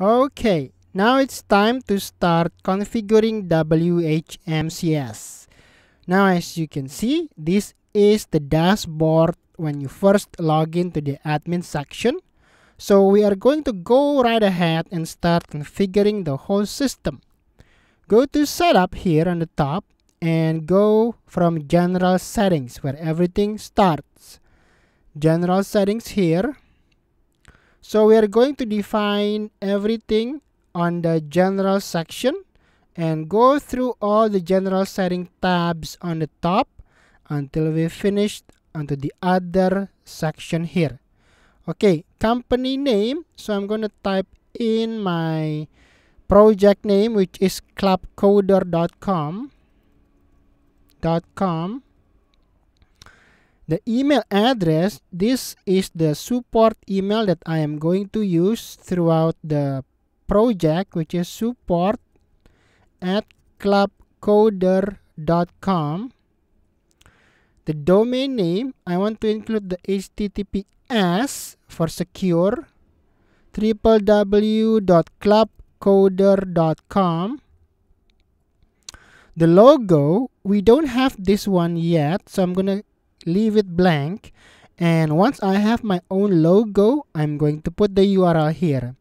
Okay, now it's time to start configuring Whmcs. Now as you can see, this is the dashboard when you first log into the admin section. So we are going to go right ahead and start configuring the whole system. Go to setup here on the top and go from general settings where everything starts. General settings here. So we are going to define everything on the general section and go through all the general setting tabs on the top until we finished onto the other section here. Okay, company name. So I'm going to type in my project name, which is clubcoder.com. The email address, this is the support email that I am going to use throughout the project, which is support@clubcoder.com. The domain name, I want to include the HTTPS for secure, www.clubcoder.com. The logo, we don't have this one yet, so I'm gonna leave it blank. And once I have my own logo, I'm going to put the URL here.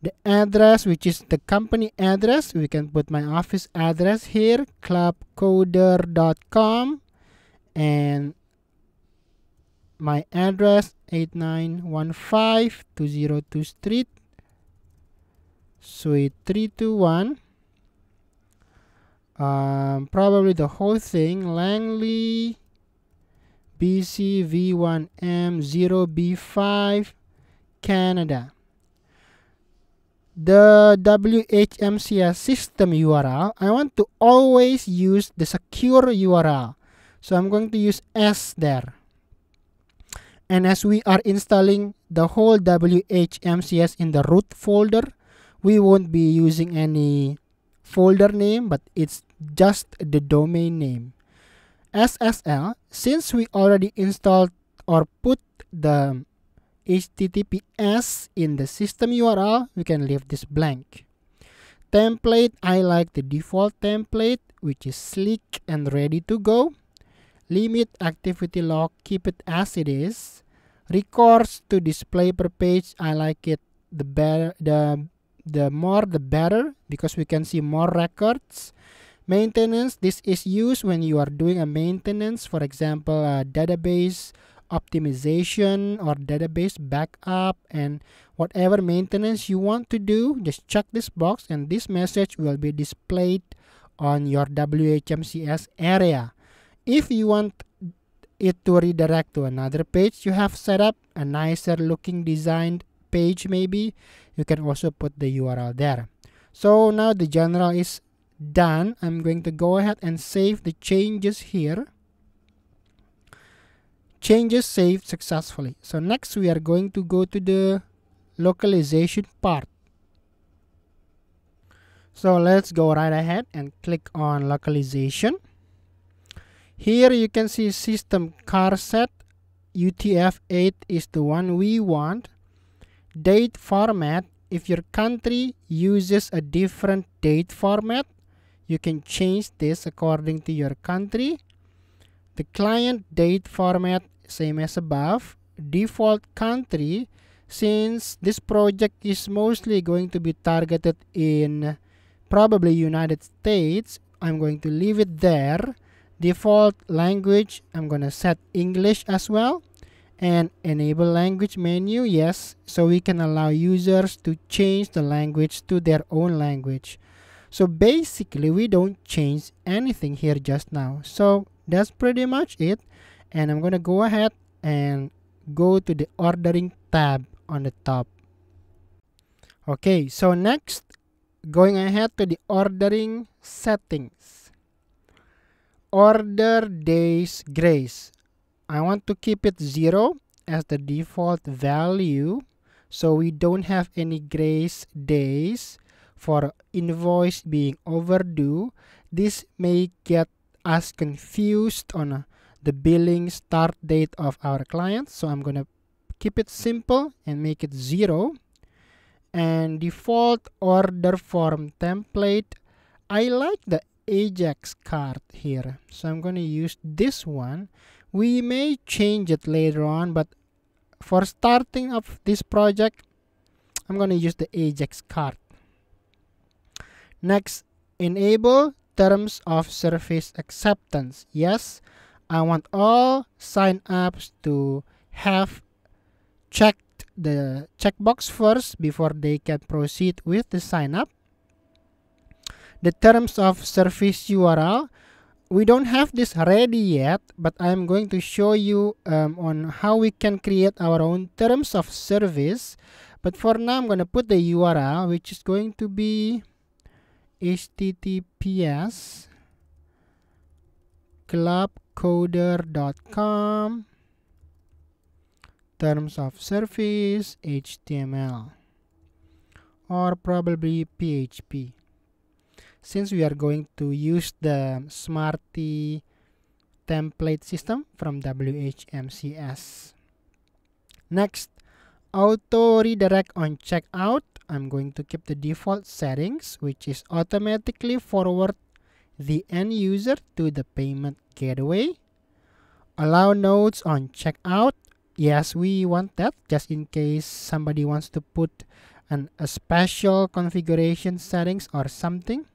The address, which is the company address, we can put my office address here, clubcoder.com, and my address 8915 202 Street, Suite 321. Probably the whole thing, Langley, BC V1M 0B5, Canada. The Whmcs system URL, I want to always use the secure URL. So I'm going to use S there. And as we are installing the whole Whmcs in the root folder, we won't be using any folder name, but it's just the domain name. SSL, since we already installed or put the HTTPS in the system URL, we can leave this blank. Template, I like the default template, which is sleek and ready to go. Limit activity log, keep it as it is. Records to display per page, I like it the better, the more the better, because we can see more records. Maintenance, this is used when you are doing a maintenance, for example, a database optimization or database backup, and whatever maintenance you want to do, just check this box and this message will be displayed on your Whmcs area. If you want it to redirect to another page you have set up, a nicer looking designed page maybe, you can also put the URL there. So now the general is done. I'm going to go ahead and save the changes here. Changes saved successfully. So next we are going to go to the localization part. So let's go right ahead and click on localization. Here you can see system car set. UTF-8 is the one we want. Date format, if your country uses a different date format, you can change this according to your country. The client date format, same as above. Default country, since this project is mostly going to be targeted in probably United States, I'm going to leave it there. Default language, I'm going to set English as well. And enable language menu, yes, so we can allow users to change the language to their own language. So basically we don't change anything here just now. So that's pretty much it. And I'm going to go ahead and go to the ordering tab on the top. Okay, so next, going ahead to the ordering settings. Order days grace. I want to keep it 0 as the default value, so we don't have any grace days for invoice being overdue. This may get us confused on the billing start date of our clients, so I'm gonna keep it simple and make it 0. And default order form template, I like the Ajax card here, so I'm going to use this one. We may change it later on, but for starting of this project, I'm going to use the Ajax card. Next, enable terms of service acceptance. Yes, I want all sign-ups to have checked the checkbox first before they can proceed with the sign-up. The terms of service URL, we don't have this ready yet, but I'm going to show you on how we can create our own terms of service. But for now, I'm going to put the URL, which is going to be https clubcoder.com terms of service HTML, or probably PHP, since we are going to use the Smarty template system from Whmcs. Next, auto redirect on checkout. I'm going to keep the default settings, which is automatically forward the end user to the payment gateway. Allow notes on checkout. Yes, we want that just in case somebody wants to put a special configuration settings or something.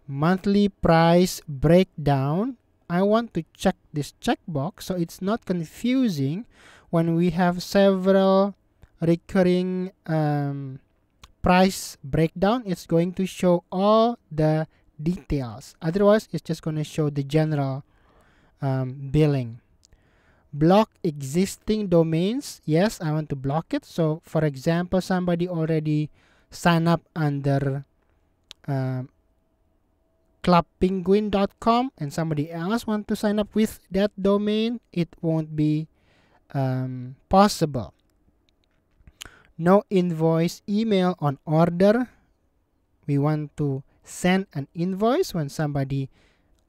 Monthly price breakdown. I want to check this checkbox so it's not confusing when we have several recurring price breakdown. It's going to show all the details. Otherwise, it's just going to show the general billing. Block existing domains. Yes, I want to block it. So, for example, somebody signed up under clubpenguin.com and somebody else want to sign up with that domain, it won't be possible. No invoice email on order. We want to send an invoice when somebody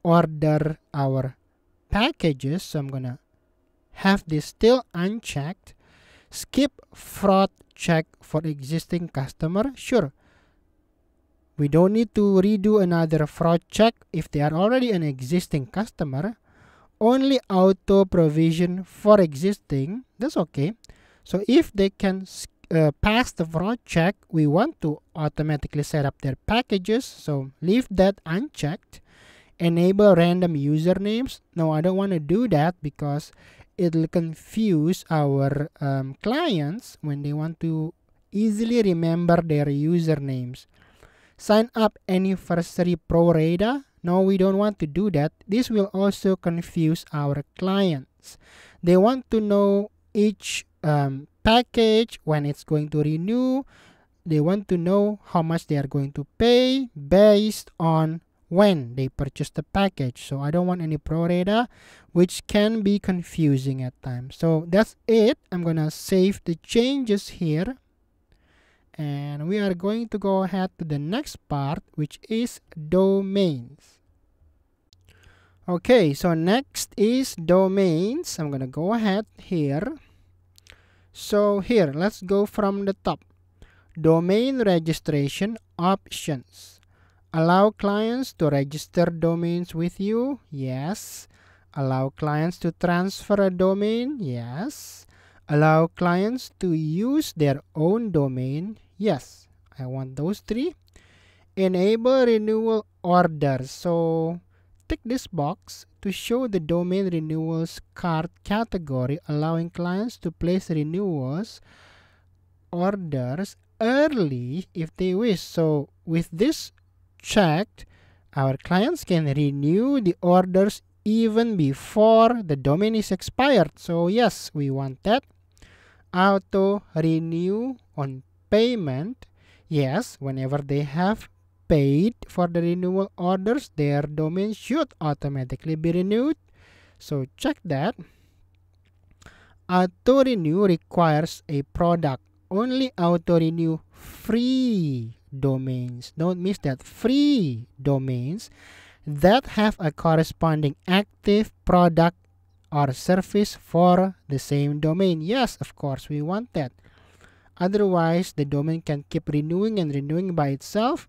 order our packages, so I'm gonna have this still unchecked. Skip fraud check for existing customer. Sure, we don't need to redo another fraud check if they are already an existing customer. Only auto provision for existing, that's okay. So if they can pass the fraud check, we want to automatically set up their packages, so leave that unchecked. Enable random usernames. No, I don't want to do that because it'll confuse our clients when they want to easily remember their usernames. Sign up anniversary pro rata. No, we don't want to do that. This will also confuse our clients. They want to know each package, when it's going to renew. They want to know how much they are going to pay based on when they purchase the package. So I don't want any pro rata, which can be confusing at times. So that's it. I'm gonna save the changes here, and we are going to go ahead to the next part, which is domains. Okay, so next is domains. I'm gonna go ahead here. So here, let's go from the top. Domain registration options. Allow clients to register domains with you. Yes. Allow clients to transfer a domain. Yes. Allow clients to use their own domain. Yes. I want those three. Enable renewal orders. So tick this box to show the domain renewals card category, allowing clients to place renewals orders early if they wish. So with this checked, our clients can renew the orders even before the domain is expired. So yes, we want that. Auto renew on payment. Yes, whenever they have paid for the renewal orders, their domain should automatically be renewed. So check that. Auto renew requires a product. Only auto renew free domains. Don't miss that. Free domains that have a corresponding active product or service for the same domain. Yes, of course, we want that. Otherwise, the domain can keep renewing and renewing by itself,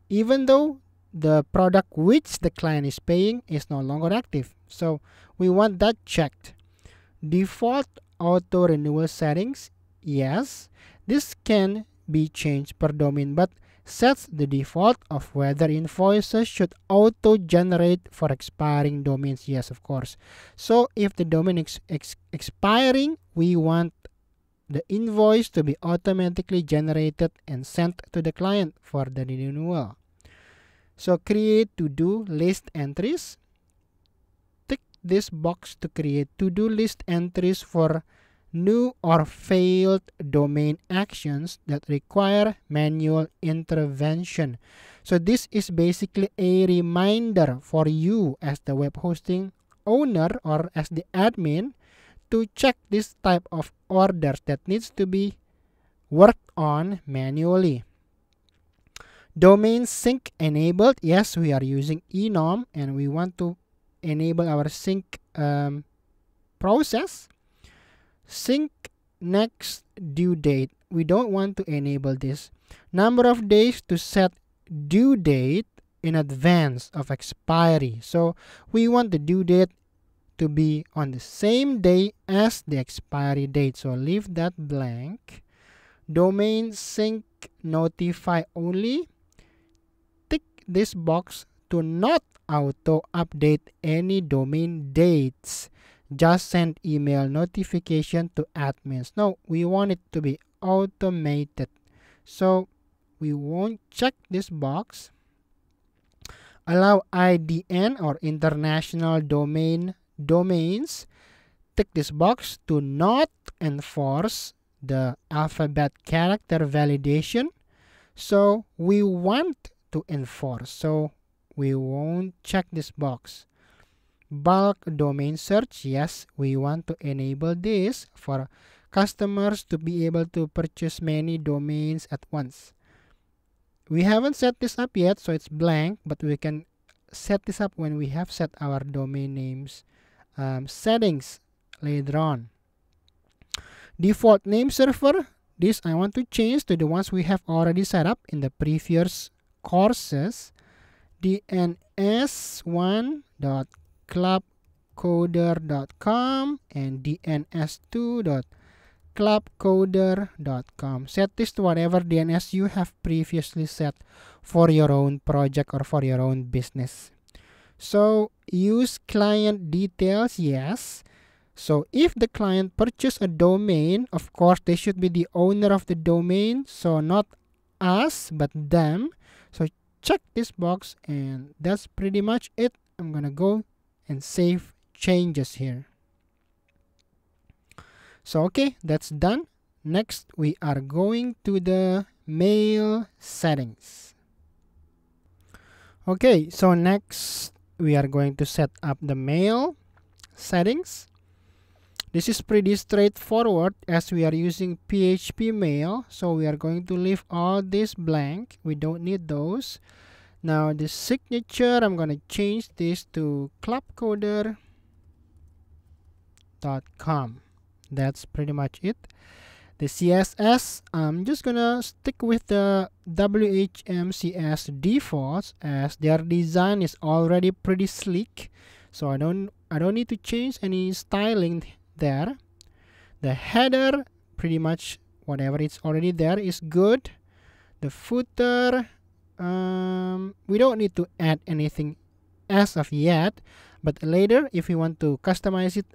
even though the product which the client is paying is no longer active. So we want that checked. Default auto renewal settings, yes, this can be changed per domain, but sets the default of whether invoices should auto generate for expiring domains. Yes, of course. So if the domain is expiring, we want the invoice to be automatically generated and sent to the client for the renewal. So create to-do list entries. Tick this box to create to-do list entries for new or failed domain actions that require manual intervention. So this is basically a reminder for you as the web hosting owner or as the admin to check this type of orders that needs to be worked on manually. Domain sync enabled. Yes, we are using enum and we want to enable our sync process. Sync next due date. We don't want to enable this. Number of days to set due date in advance of expiry. So we want the due date to be on the same day as the expiry date. So leave that blank. Domain sync notify only. Tick this box to not auto update any domain dates. Just send email notification to admins. No, we want it to be automated. So we won't check this box. Allow IDN or international domains. Tick this box to not enforce the alphabet character validation. So we want to enforce. So we won't check this box. Bulk domain search, yes, we want to enable this for customers to be able to purchase many domains at once. We haven't set this up yet, so it's blank, but we can set this up when we have set our domain names settings later on. Default name server, this I want to change to the ones we have already set up in the previous courses. dns1.clubcoder.com and dns2.clubcoder.com. Set this to whatever DNS you have previously set for your own project or for your own business. So use client details, yes. So if the client purchased a domain, of course they should be the owner of the domain, so not us but them. So check this box and that's pretty much it. I'm gonna go and save changes here. So okay, that's done. Next we are going to the mail settings. Okay, so next we are going to set up the mail settings. This is pretty straightforward as we are using PHP mail, so we are going to leave all this blank. We don't need those. Now the signature, I'm going to change this to clubcoder.com. That's pretty much it. The CSS, I'm just gonna stick with the Whmcs defaults as their design is already pretty sleek, so I don't need to change any styling there. The header, pretty much whatever it's already there is good. The footer, we don't need to add anything as of yet, but later if we want to customize it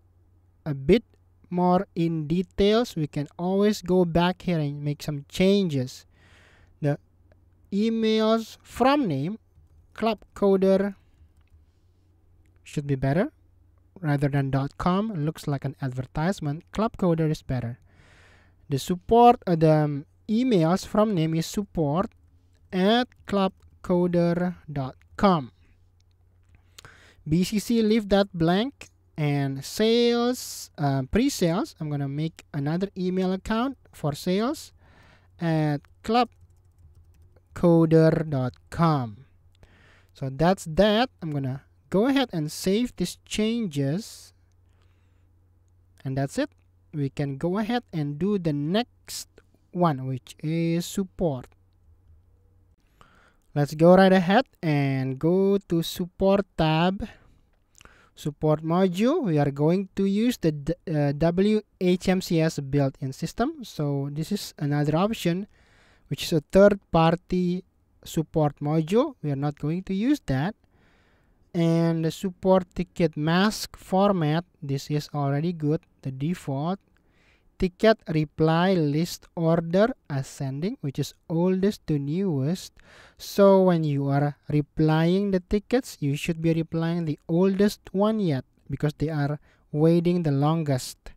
a bit more in details, we can always go back here and make some changes. The emails from name, clubcoder, should be better rather than .com. It looks like an advertisement. Clubcoder is better. The support, the emails from name is support@clubcoder.com. BCC, leave that blank. And sales, pre-sales, I'm gonna make another email account for sales at clubcoder.com. So that's that. I'm gonna go ahead and save these changes, and that's it. We can go ahead and do the next one, which is support. Let's go right ahead and go to support tab. Support module, we are going to use the Whmcs built-in system. So this is another option, which is a third-party support module. We are not going to use that. And the support ticket mask format, this is already good, the default. Ticket reply list order ascending, which is oldest to newest. So when you are replying the tickets, you should be replying the oldest one yet, because they are waiting the longest.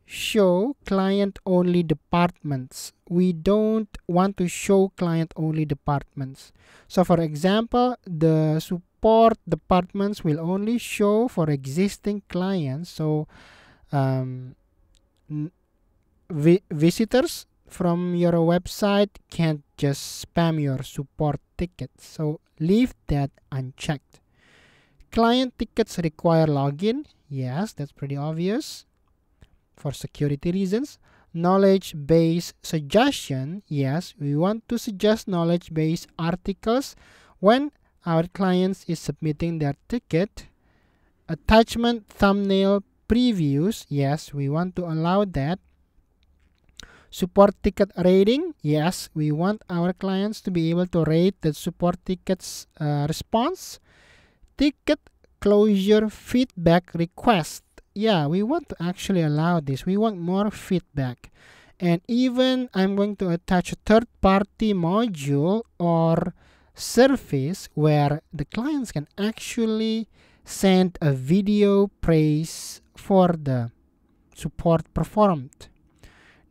Show client only departments. We don't want to show client only departments. So for example, the support departments will only show for existing clients. So visitors from your website can't just spam your support tickets. So leave that unchecked. Client tickets require login. Yes, that's pretty obvious for security reasons. Knowledge base suggestion. Yes, we want to suggest knowledge base articles when our clients is submitting their ticket. Attachment thumbnail previews. Yes, we want to allow that. Support ticket rating. Yes, we want our clients to be able to rate the support tickets response. Ticket closure feedback request. Yeah, we want to actually allow this. We want more feedback. And even I'm going to attach a third-party module or service where the clients can actually send a video praise for the support performed.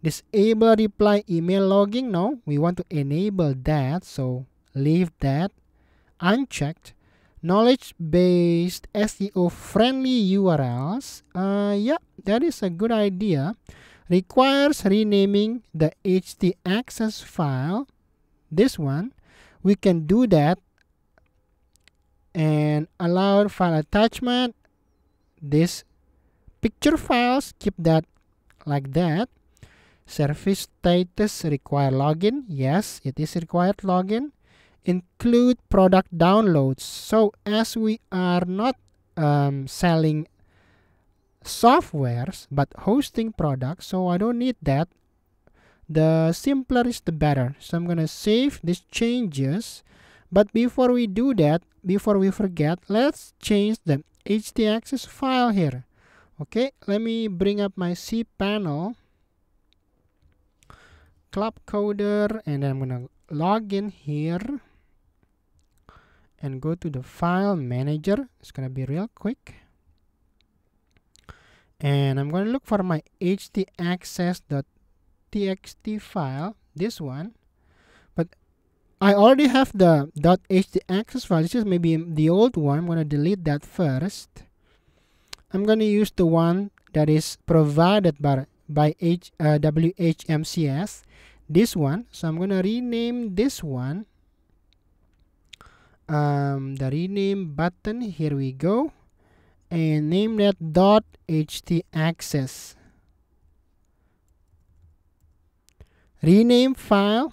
Disable reply email logging. No, we want to enable that, so leave that unchecked. Knowledge-based SEO-friendly URLs. Yeah, that is a good idea. Requires renaming the Htaccess file. This one, we can do that. And allow file attachment. This picture files, keep that like that. Service status require login. Yes, it is required login. Include product downloads. So as we are not selling softwares but hosting products, so I don't need that. The simpler is the better. So I'm gonna save these changes. But before we do that, before we forget, let's change the Htaccess file here. Okay, let me bring up my cPanel club coder, and then I'm gonna log in here and go to the file manager. It's gonna be real quick, and I'm gonna look for my htaccess.txt file, this one. But I already have the .htaccess file. This is maybe the old one. I'm gonna delete that first. I'm gonna use the one that is provided by Whmcs, this one. So I'm gonna rename this one, the rename button, here we go, and name that .htaccess. Rename file.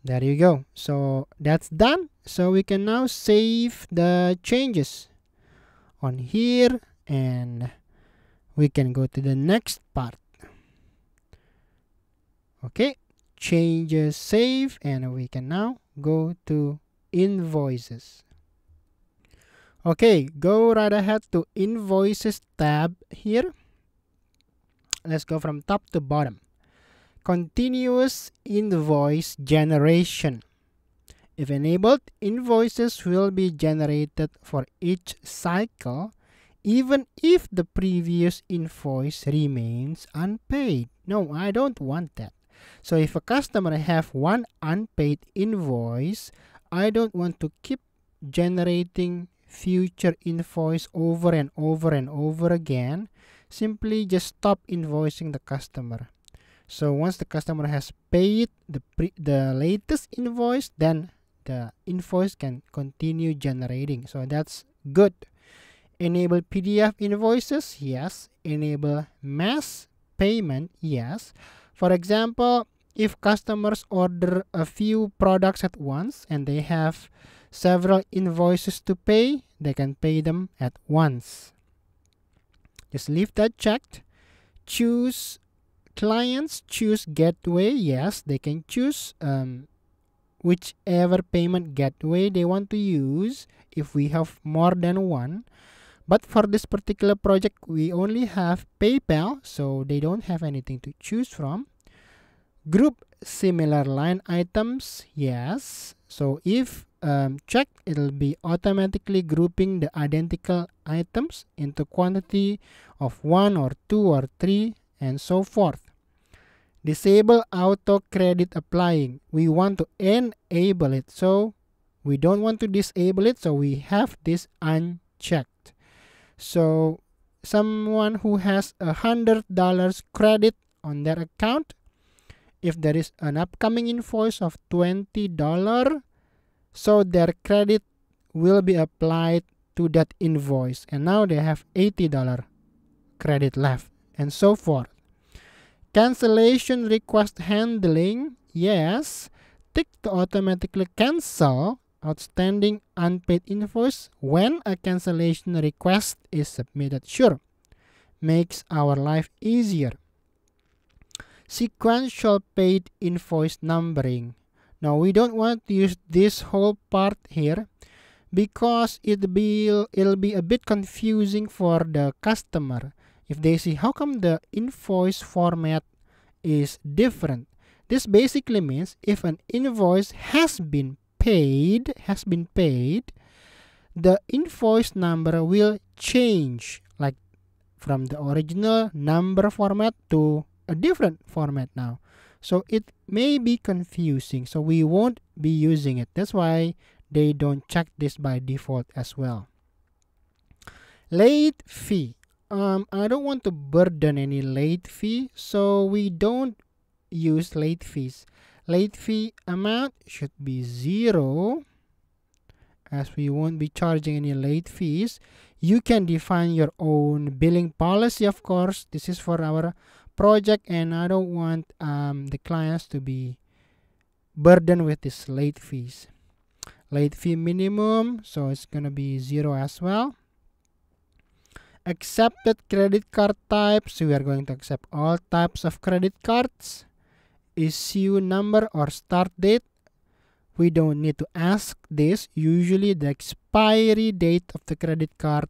There you go. So that's done. So we can now save the changes on here, and we can go to the next part. Okay, changes save, and we can now go to invoices. Okay, go right ahead to invoices tab here. Let's go from top to bottom. Continuous invoice generation. If enabled, invoices will be generated for each cycle, even if the previous invoice remains unpaid. No, I don't want that. So if a customer have one unpaid invoice, I don't want to keep generating future invoice over and over and over again. Simply just stop invoicing the customer. So once the customer has paid the latest invoice, then the invoice can continue generating. So that's good. Enable PDF invoices. Yes. Enable mass payment? Yes. For example, if customers order a few products at once and they have several invoices to pay, they can pay them at once. Just leave that checked. Choose clients, choose gateway. Yes, they can choose whichever payment gateway they want to use if we have more than one. But for this particular project, we only have PayPal, so they don't have anything to choose from. Group similar line items. Yes. So if checked, it'll be automatically grouping the identical items into quantity of 1 or 2 or 3 and so forth. Disable auto credit applying. We want to enable it, so we don't want to disable it, so we have this unchecked. So someone who has $100 credit on their account, if there is an upcoming invoice of $20, so their credit will be applied to that invoice, and now they have $80 credit left, and so forth. Cancellation request handling. Yes, tick to automatically cancel outstanding unpaid invoice when a cancellation request is submitted. Sure, makes our life easier. Sequential paid invoice numbering. Now we don't want to use this whole part here because it'll be a bit confusing for the customer if they see how come the invoice format is different. This basically means if an invoice has been paid, the invoice number will change, like from the original number format to a different format now. So it may be confusing, so we won't be using it. That's why they don't check this by default as well. Late fee. I don't want to burden any late fee, so we don't use late fees. Late fee amount should be 0, as we won't be charging any late fees. You can define your own billing policy, of course. This is for our project, and I don't want the clients to be burdened with this late fees. Late fee minimum, so it's gonna be 0 as well. Accepted credit card types. We are going to accept all types of credit cards. Issue number or start date. We don't need to ask this. Usually the expiry date of the credit card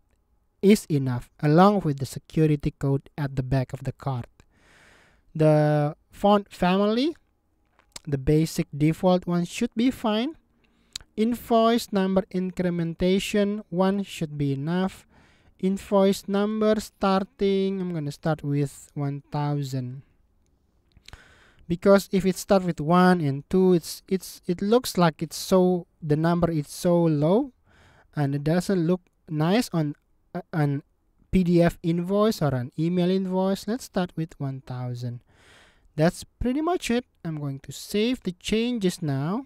is enough, along with the security code at the back of the card. The font family, the basic default one should be fine. Invoice number incrementation 1 should be enough. Invoice number starting, I'm going to start with 1000. Because if it starts with 1 and 2, it looks like it's so, the number is so low, and it doesn't look nice on an PDF invoice or an email invoice. Let's start with 1000. That's pretty much it. I'm going to save the changes now.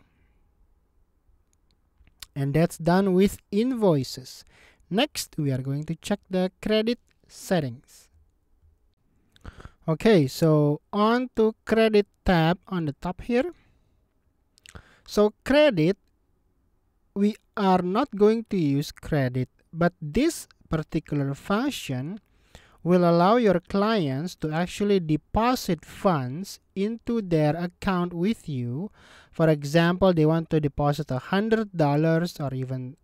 And that's done with invoices. Next, we are going to check the credit settings. Okay, so on to credit tab on the top here. So credit, we are not going to use credit, but this particular function will allow your clients to actually deposit funds into their account with you. For example, they want to deposit $100 or even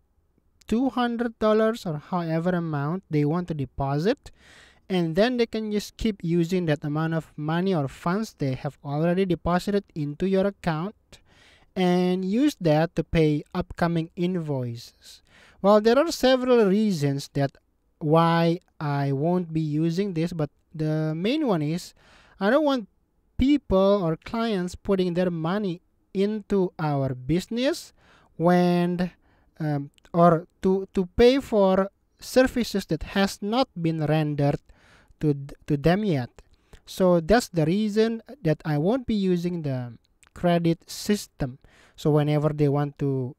$200 or however amount they want to deposit, and then they can just keep using that amount of money or funds they have already deposited into your account and use that to pay upcoming invoices. Well, there are several reasons that why I won't be using this, but the main one is I don't want people or clients putting their money into our business when or to pay for services that has not been rendered to them yet. So that's the reason that I won't be using the credit system. So whenever they want to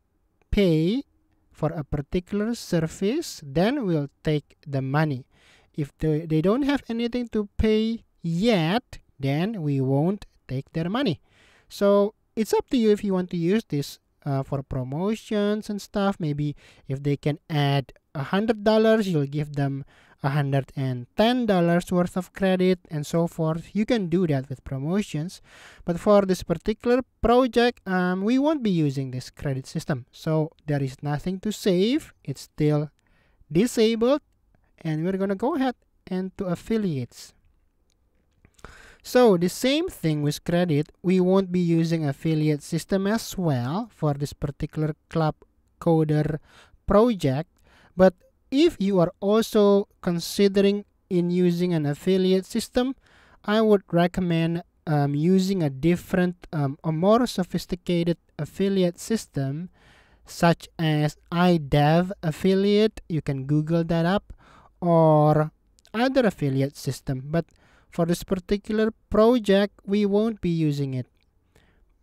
pay for a particular service, then we'll take the money. If they don't have anything to pay yet, then we won't take their money. So it's up to you if you want to use this for promotions and stuff. Maybe if they can add $100, you'll give them $110 worth of credit and so forth. You can do that with promotions, but for this particular project, we won't be using this credit system, so there is nothing to save. It's still disabled, and we're gonna go ahead and to affiliates. So the same thing with credit, we won't be using affiliate system as well for this particular club coder project, but if you are also considering in using an affiliate system, I would recommend using a different, a more sophisticated affiliate system, such as iDev affiliate. You can Google that up, or other affiliate system. But for this particular project, we won't be using it.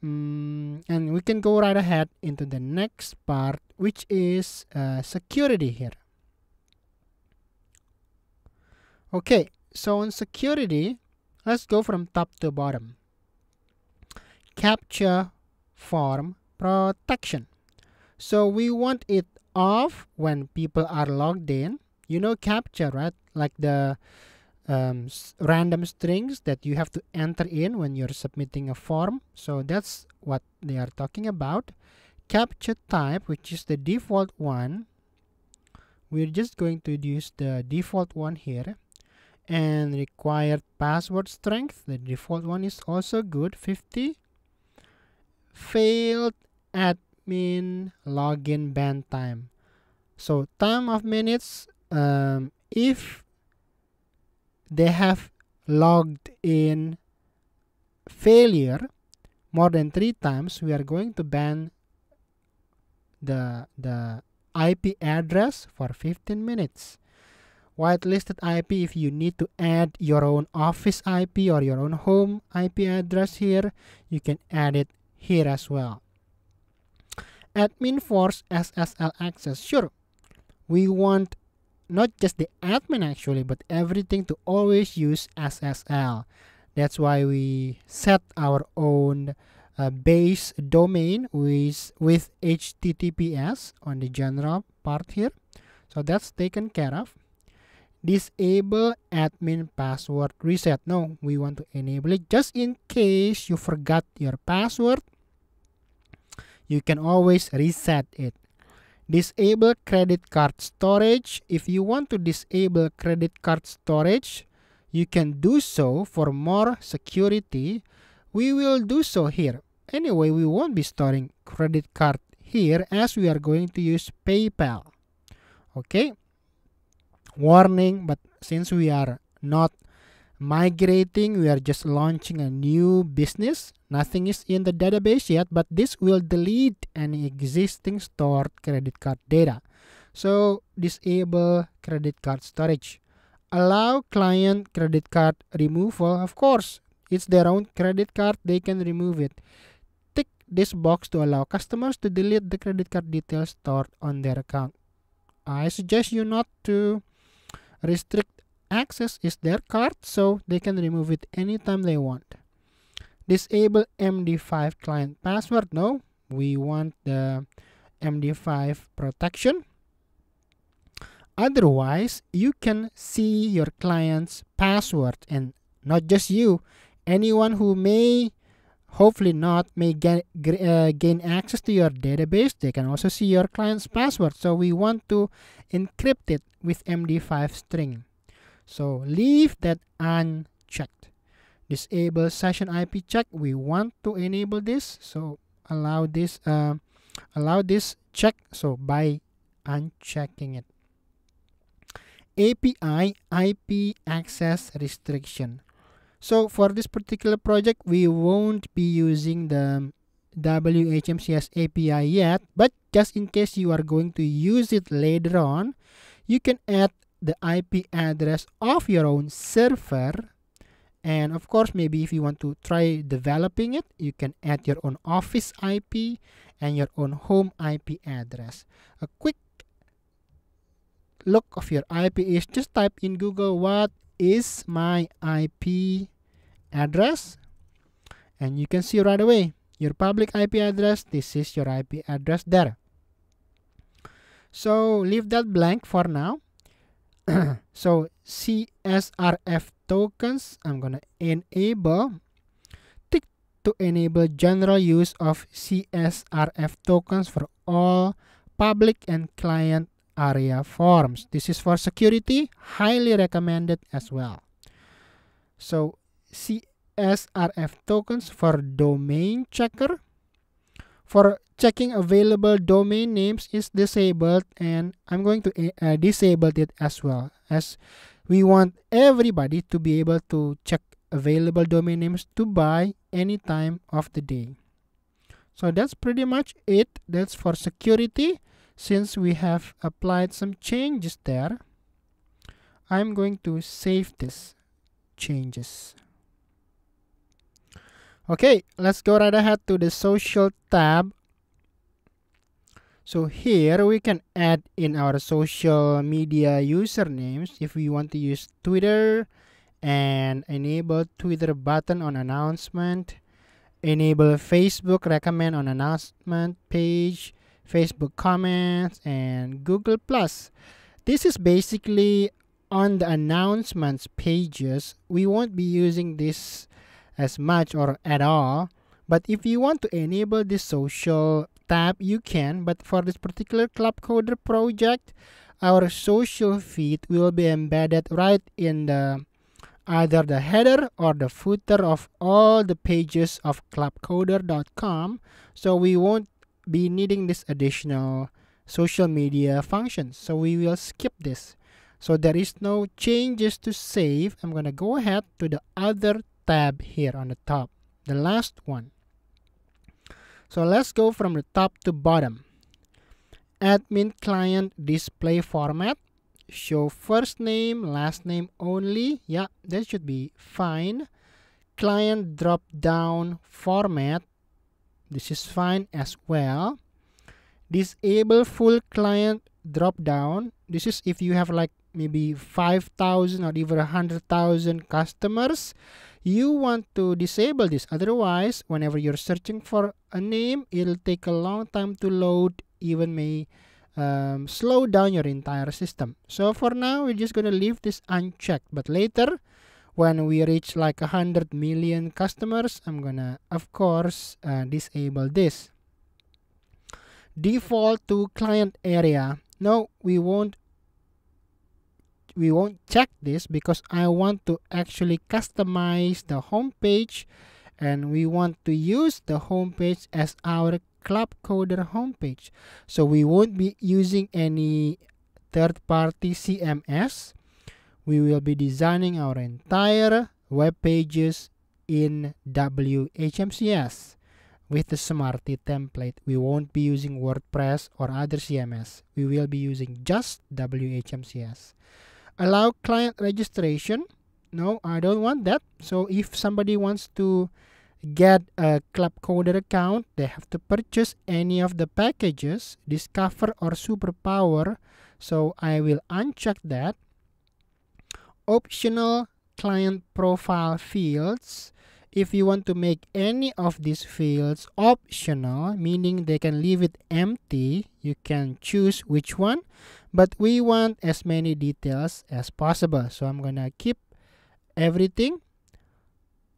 And we can go right ahead into the next part, which is security here. Okay, so on security, let's go from top to bottom. CAPTCHA form protection. So we want it off when people are logged in. You know CAPTCHA, right? Like the random strings that you have to enter in when you're submitting a form. So that's what they are talking about. CAPTCHA type, which is the default one. We're just going to use the default one here. And required password strength, the default one is also good, 50. Failed admin login ban time. So time of minutes, if they have logged in failure more than 3 times, we are going to ban the IP address for 15 minutes. Whitelisted IP, if you need to add your own office IP or your own home IP address here, you can add it here as well. Admin force SSL access. Sure, we want not just the admin actually, but everything to always use SSL. That's why we set our own base domain with HTTPS on the general part here. So that's taken care of. Disable admin password reset. No, we want to enable it just in case you forgot your password. You can always reset it. Disable credit card storage. If you want to disable credit card storage, you can do so for more security. We will do so here. Anyway, we won't be storing credit card here as we are going to use PayPal. Okay. Warning, but since we are not migrating, we are just launching a new business. Nothing is in the database yet, but this will delete any existing stored credit card data. So disable credit card storage. Allow client credit card removal. Of course, it's their own credit card, they can remove it. Tick this box to allow customers to delete the credit card details stored on their account. I suggest you not to restrict access. Is their card, so they can remove it anytime they want. Disable MD5 client password. No, we want the MD5 protection. Otherwise, you can see your client's password, and not just you, anyone who may, hopefully not, may gain access to your database, they can also see your client's password. So we want to encrypt it with MD5 string. So leave that unchecked. Disable session IP check. We want to enable this. So allow this check. So by unchecking it. API IP access restriction. So for this particular project, we won't be using the Whmcs API yet, but just in case you are going to use it later on, you can add the IP address of your own server. And of course, maybe if you want to try developing it, you can add your own office IP and your own home IP address. A quick look of your IP is just type in Google what is my IP address, and you can see right away your public IP address. This is your IP address there. So leave that blank for now. So Csrf tokens, I'm gonna enable, tick to enable general use of Csrf tokens for all public and client area forms. This is for security, highly recommended as well. So Csrf tokens for domain checker. For checking available domain names is disabled, and I'm going to disable it as well, as we want everybody to be able to check available domain names to buy any time of the day. So that's pretty much it. That's for security. Since we have applied some changes there, I'm going to save this changes. Okay, let's go right ahead to the social tab. So here we can add in our social media usernames if we want to use Twitter, and enable Twitter button on announcement, enable Facebook recommend on announcement page, Facebook comments, and Google+. This is basically on the announcements pages. We won't be using this as much or at all, but if you want to enable this social tab, you can. But for this particular Club Coder project, our social feed will be embedded right in the either the header or the footer of all the pages of clubcoder.com, so we won't be needing this additional social media functions, so we will skip this. So there is no changes to save. I'm gonna go ahead to the other tab here on the top, the last one. So let's go from the top to bottom. Admin client display format, show first name, last name only. Yeah, that should be fine. Client drop down format, this is fine as well. Disable full client drop down. This is if you have like maybe 5,000 or even 100,000 customers, you want to disable this. Otherwise, whenever you're searching for a name, it'll take a long time to load, even may slow down your entire system. So for now, we're just gonna leave this unchecked, but later when we reach like 100 million customers, I'm gonna of course disable this. Default to client area. No, we won't check this because I want to actually customize the home page, and we want to use the home page as our Club Coder homepage. So we won't be using any third-party CMS. We will be designing our entire web pages in Whmcs with the Smarty template. We won't be using WordPress or other CMS. We will be using just Whmcs. Allow client registration. No, I don't want that. So if somebody wants to get a Club Coder account, they have to purchase any of the packages, Discover or Superpower. So I will uncheck that. Optional client profile fields. If you want to make any of these fields optional, meaning they can leave it empty, you can choose which one, but we want as many details as possible. So I'm gonna keep everything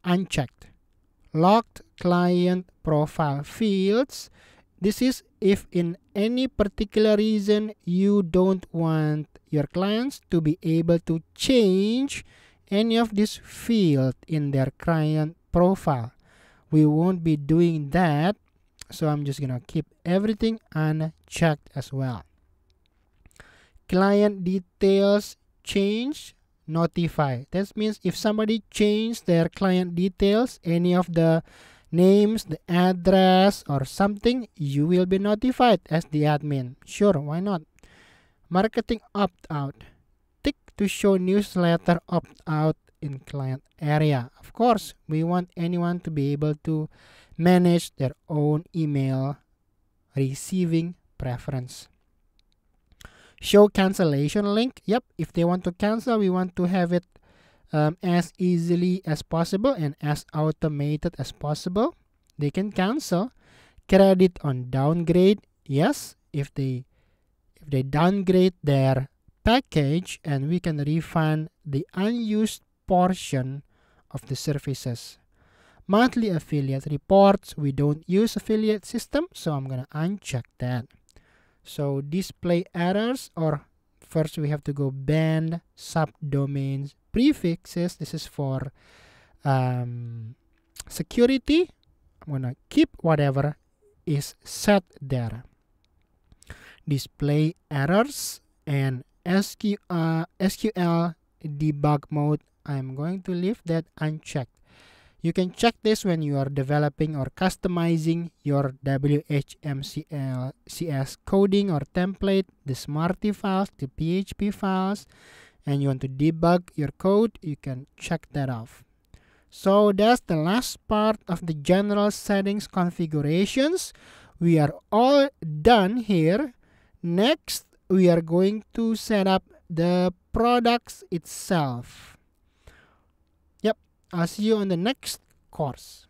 unchecked. Locked client profile fields. This is if in any particular reason you don't want your clients to be able to change any of this field in their client profile. We won't be doing that, so I'm just gonna keep everything unchecked as well. Client details change, notify. That means if somebody changed their client details, any of the names, the address or something, you will be notified as the admin. Sure, why not? Marketing opt-out. Tick to show newsletter opt-out in client area. Of course, we want anyone to be able to manage their own email receiving preference. Show cancellation link. Yep, if they want to cancel, we want to have it as easily as possible and as automated as possible. They can cancel. Credit on downgrade, yes, if they downgrade their package, and we can refund the unused portion of the services. Monthly affiliate reports, we don't use affiliate system, so I'm gonna uncheck that. So display errors, or first we have to go band subdomains prefixes. This is for security. I'm gonna keep whatever is set there. Display errors and SQL debug mode, I'm going to leave that unchecked. You can check this when you are developing or customizing your Whmcs coding or template, the Smarty files, the PHP files, and you want to debug your code, you can check that off. So that's the last part of the general settings configurations. We are all done here. Next, we are going to set up the products itself. Yep, I'll see you on the next course.